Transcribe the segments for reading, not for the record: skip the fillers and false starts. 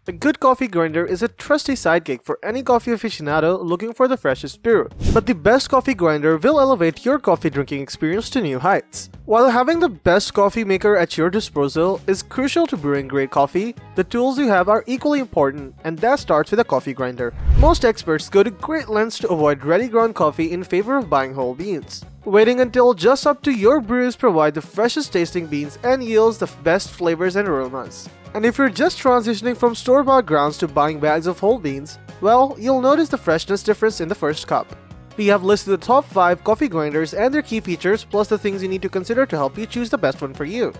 A good coffee grinder is a trusty sidekick for any coffee aficionado looking for the freshest brew. But the best coffee grinder will elevate your coffee drinking experience to new heights. While having the best coffee maker at your disposal is crucial to brewing great coffee, the tools you have are equally important, and that starts with a coffee grinder. Most experts go to great lengths to avoid ready ground coffee in favor of buying whole beans, waiting until just up to your brews provide the freshest tasting beans and yields the best flavors and aromas. And if you're just transitioning from store-bought grounds to buying bags of whole beans, well, you'll notice the freshness difference in the first cup. We have listed the top 5 coffee grinders and their key features plus the things you need to consider to help you choose the best one for you.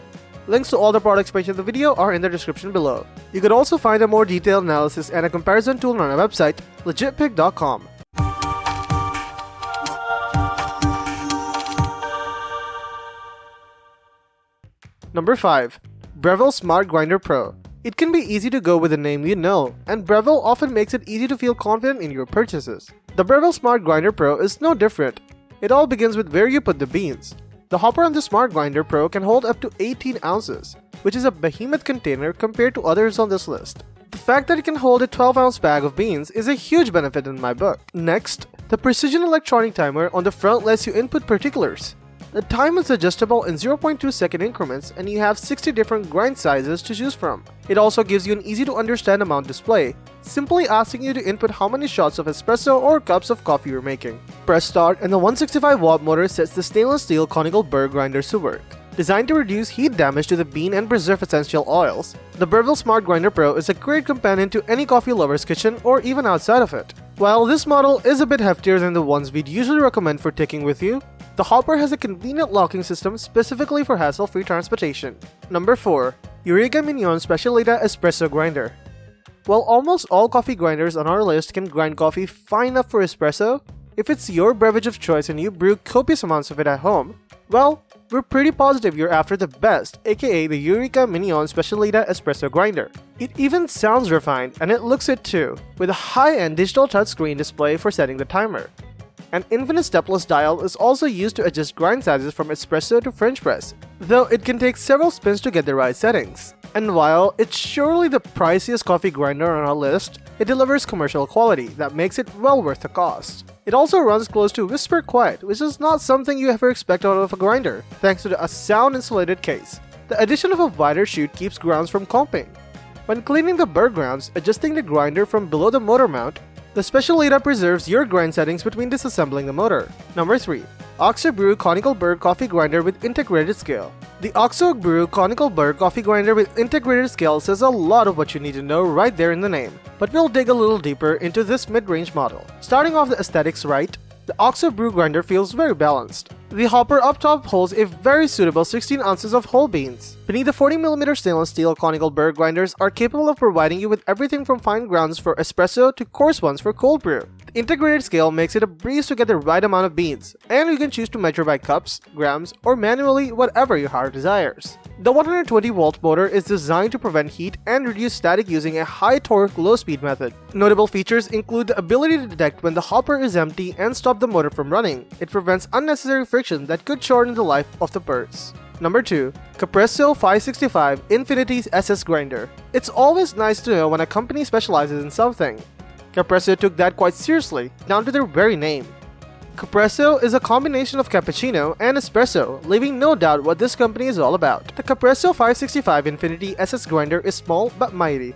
Links to all the products mentioned in the video are in the description below. You could also find a more detailed analysis and a comparison tool on our website, legitpick.com. Number 5. Breville Smart Grinder Pro. It can be easy to go with a name you know, and Breville often makes it easy to feel confident in your purchases. The Breville Smart Grinder Pro is no different. It all begins with where you put the beans. The hopper on the Smart Grinder Pro can hold up to 18 ounces, which is a behemoth container compared to others on this list. The fact that it can hold a 12-ounce bag of beans is a huge benefit in my book. Next, the precision electronic timer on the front lets you input particulars. The time is adjustable in 0.2 second increments and you have 60 different grind sizes to choose from. It also gives you an easy to understand amount display, simply asking you to input how many shots of espresso or cups of coffee you're making. Press start and the 165 watt motor sets the stainless steel Conical Burr grinders to work. Designed to reduce heat damage to the bean and preserve essential oils, the Breville Smart Grinder Pro is a great companion to any coffee lover's kitchen or even outside of it. While this model is a bit heftier than the ones we'd usually recommend for taking with you, the hopper has a convenient locking system specifically for hassle-free transportation. Number 4. Eureka Mignon Specialita Espresso Grinder. While almost all coffee grinders on our list can grind coffee fine enough for espresso, if it's your beverage of choice and you brew copious amounts of it at home, well, we're pretty positive you're after the best, aka the Eureka Mignon Specialita Espresso Grinder. It even sounds refined, and it looks it too, with a high-end digital touchscreen display for setting the timer. An infinite stepless dial is also used to adjust grind sizes from espresso to French press, though it can take several spins to get the right settings. And while it's surely the priciest coffee grinder on our list, it delivers commercial quality that makes it well worth the cost. It also runs close to whisper quiet, which is not something you ever expect out of a grinder, thanks to a sound insulated case. The addition of a wider chute keeps grounds from clumping. When cleaning the burr grounds, adjusting the grinder from below the motor mount, the Specialita preserves your grind settings between disassembling the motor. Number 3. BREW Conical Burr Coffee Grinder with Integrated Scale. The BREW Conical Burr Coffee Grinder with Integrated Scale says a lot of what you need to know right there in the name, but we'll dig a little deeper into this mid-range model. Starting off the aesthetics right, the BREW grinder feels very balanced. The hopper up top holds a very suitable 16 ounces of whole beans. Beneath the 40mm stainless steel Conical Burr grinders are capable of providing you with everything from fine grounds for espresso to coarse ones for cold brew. The integrated scale makes it a breeze to get the right amount of beans, and you can choose to measure by cups, grams, or manually, whatever your heart desires. The 120-volt motor is designed to prevent heat and reduce static using a high-torque, low-speed method. Notable features include the ability to detect when the hopper is empty and stop the motor from running. It prevents unnecessary friction that could shorten the life of the burrs. Number 2. Capresso 565 Infinity SS Grinder. It's always nice to know when a company specializes in something. Capresso took that quite seriously, down to their very name. Capresso is a combination of cappuccino and espresso, leaving no doubt what this company is all about. The Capresso 565 Infinity SS Grinder is small but mighty.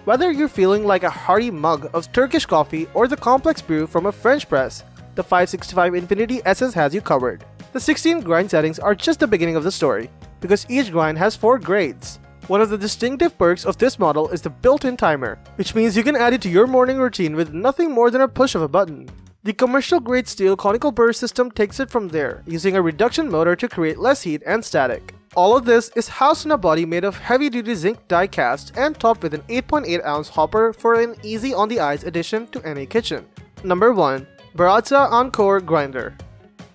Whether you're feeling like a hearty mug of Turkish coffee or the complex brew from a French press, the 565 Infinity SS has you covered. The 16 grind settings are just the beginning of the story, because each grind has 4 grades. One of the distinctive perks of this model is the built-in timer, which means you can add it to your morning routine with nothing more than a push of a button. The commercial-grade steel Conical Burr system takes it from there, using a reduction motor to create less heat and static. All of this is housed in a body made of heavy-duty zinc die cast and topped with an 8.8-ounce hopper for an easy on-the-eyes addition to any kitchen. Number 1. Baratza Encore Grinder.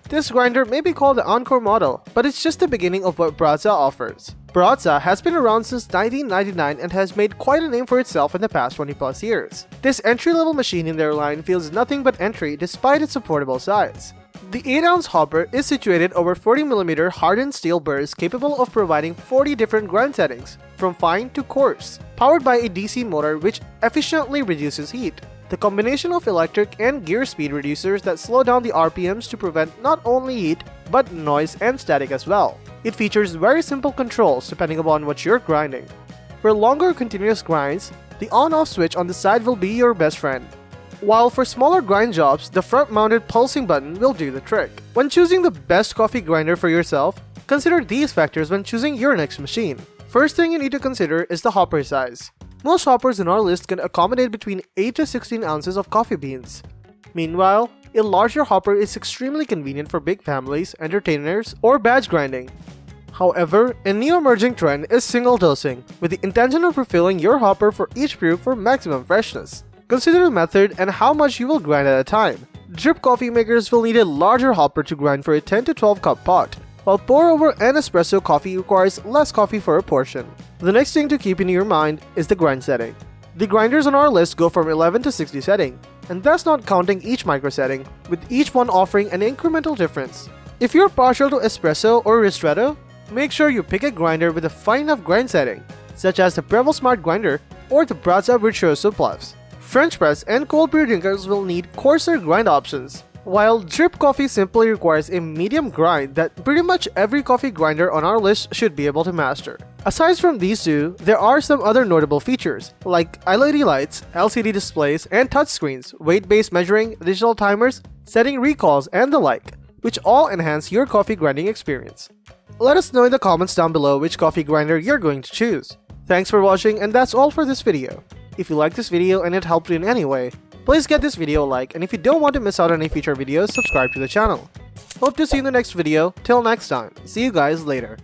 This grinder may be called the Encore model, but it's just the beginning of what Baratza offers. Baratza has been around since 1999 and has made quite a name for itself in the past 20 plus years. This entry-level machine in their line feels nothing but entry despite its affordable size. The 8-ounce hopper is situated over 40mm hardened steel burrs capable of providing 40 different grind settings, from fine to coarse, powered by a DC motor which efficiently reduces heat. The combination of electric and gear speed reducers that slow down the RPMs to prevent not only heat, but noise and static as well. It features very simple controls depending upon what you're grinding. For longer continuous grinds, the on-off switch on the side will be your best friend. While for smaller grind jobs, the front-mounted pulsing button will do the trick. When choosing the best coffee grinder for yourself, consider these factors when choosing your next machine. First thing you need to consider is the hopper size. Most hoppers in our list can accommodate between 8 to 16 ounces of coffee beans. Meanwhile, a larger hopper is extremely convenient for big families, entertainers, or batch grinding. However, a new emerging trend is single dosing, with the intention of refilling your hopper for each brew for maximum freshness. Consider the method and how much you will grind at a time. Drip coffee makers will need a larger hopper to grind for a 10 to 12 cup pot, while pour-over and espresso coffee requires less coffee for a portion. The next thing to keep in your mind is the grind setting. The grinders on our list go from 11 to 60 setting, and that's not counting each micro setting, with each one offering an incremental difference. If you're partial to espresso or ristretto, make sure you pick a grinder with a fine enough grind setting, such as the Breville Smart Grinder or the Baratza Virtuoso Plus. French press and cold brew drinkers will need coarser grind options, while drip coffee simply requires a medium grind that pretty much every coffee grinder on our list should be able to master. Aside from these two, there are some other notable features, like LED lights, LCD displays, and touchscreens, weight-based measuring, digital timers, setting recalls, and the like, which all enhance your coffee grinding experience. Let us know in the comments down below which coffee grinder you're going to choose. Thanks for watching, and that's all for this video. If you liked this video and it helped you in any way, please get this video a like, and if you don't want to miss out on any future videos, subscribe to the channel. Hope to see you in the next video. Till next time, see you guys later.